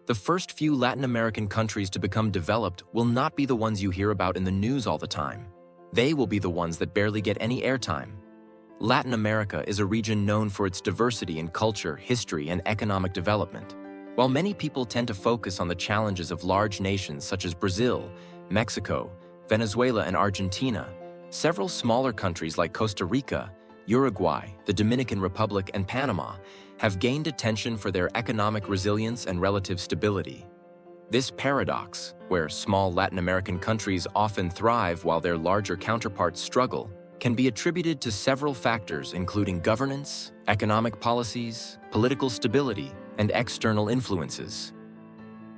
The first few Latin American countries to become developed will not be the ones you hear about in the news all the time. They will be the ones that barely get any airtime. Latin America is a region known for its diversity in culture, history, and economic development. While many people tend to focus on the challenges of large nations such as Brazil, Mexico, Venezuela, and Argentina, several smaller countries like Costa Rica, Uruguay, the Dominican Republic, and Panama have gained attention for their economic resilience and relative stability. This paradox, where small Latin American countries often thrive while their larger counterparts struggle, can be attributed to several factors including governance, economic policies, political stability, and external influences.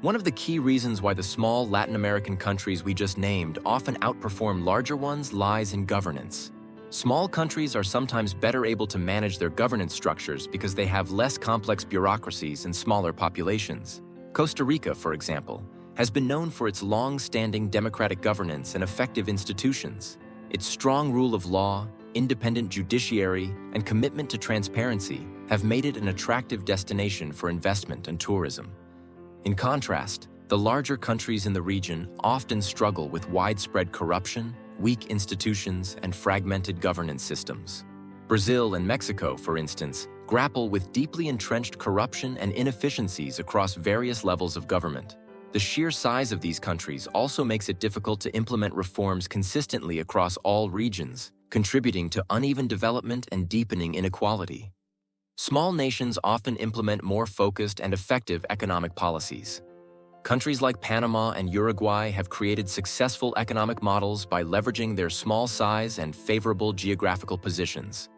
One of the key reasons why the small Latin American countries we just named often outperform larger ones lies in governance. Small countries are sometimes better able to manage their governance structures because they have less complex bureaucracies and smaller populations. Costa Rica, for example, has been known for its long-standing democratic governance and effective institutions. Its strong rule of law, independent judiciary, and commitment to transparency have made it an attractive destination for investment and tourism. In contrast, the larger countries in the region often struggle with widespread corruption, weak institutions, and fragmented governance systems. Brazil and Mexico, for instance, grapple with deeply entrenched corruption and inefficiencies across various levels of government. The sheer size of these countries also makes it difficult to implement reforms consistently across all regions, contributing to uneven development and deepening inequality. Small nations often implement more focused and effective economic policies. Countries like Panama and Uruguay have created successful economic models by leveraging their small size and favorable geographical positions.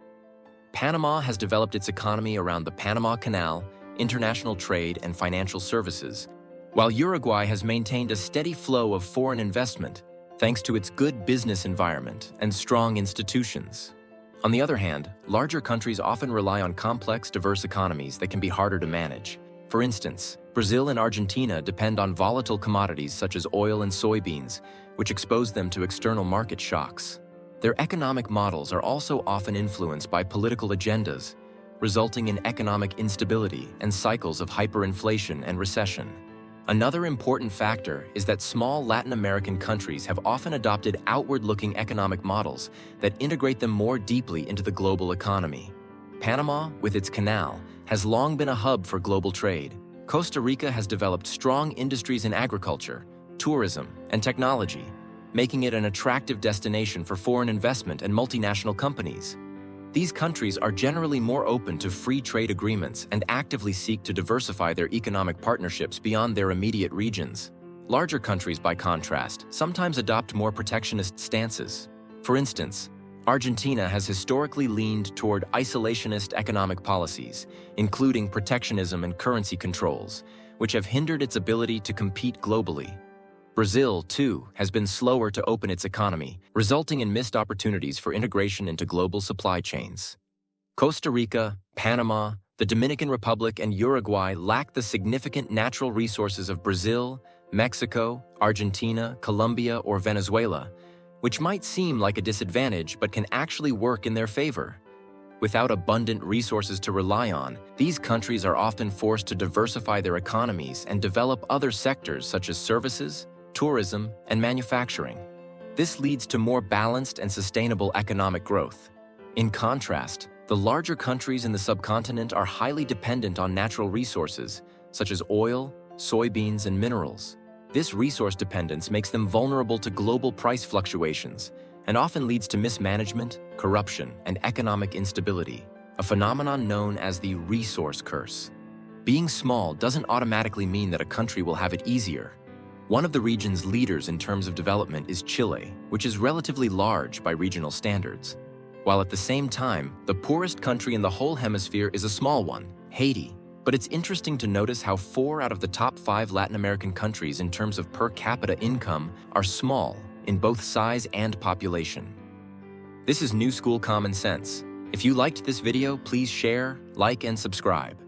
Panama has developed its economy around the Panama Canal, international trade, and financial services, while Uruguay has maintained a steady flow of foreign investment thanks to its good business environment and strong institutions. On the other hand, larger countries often rely on complex, diverse economies that can be harder to manage. For instance, Brazil and Argentina depend on volatile commodities such as oil and soybeans, which expose them to external market shocks. Their economic models are also often influenced by political agendas, resulting in economic instability and cycles of hyperinflation and recession. Another important factor is that small Latin American countries have often adopted outward-looking economic models that integrate them more deeply into the global economy. Panama, with its canal, has long been a hub for global trade. Costa Rica has developed strong industries in agriculture, tourism, and technology, making it an attractive destination for foreign investment and multinational companies. These countries are generally more open to free trade agreements and actively seek to diversify their economic partnerships beyond their immediate regions. Larger countries, by contrast, sometimes adopt more protectionist stances. For instance, Argentina has historically leaned toward isolationist economic policies, including protectionism and currency controls, which have hindered its ability to compete globally. Brazil, too, has been slower to open its economy, resulting in missed opportunities for integration into global supply chains. Costa Rica, Panama, the Dominican Republic, and Uruguay lack the significant natural resources of Brazil, Mexico, Argentina, Colombia, or Venezuela, which might seem like a disadvantage but can actually work in their favor. Without abundant resources to rely on, these countries are often forced to diversify their economies and develop other sectors such as services, tourism, and manufacturing. This leads to more balanced and sustainable economic growth. In contrast, the larger countries in the subcontinent are highly dependent on natural resources, such as oil, soybeans, and minerals. This resource dependence makes them vulnerable to global price fluctuations and often leads to mismanagement, corruption, and economic instability, a phenomenon known as the resource curse. Being small doesn't automatically mean that a country will have it easier. One of the region's leaders in terms of development is Chile, which is relatively large by regional standards. While at the same time, the poorest country in the whole hemisphere is a small one, Haiti. But it's interesting to notice how 4 out of the top 5 Latin American countries in terms of per capita income are small in both size and population. This is New School Common Sense. If you liked this video, please share, like, and subscribe.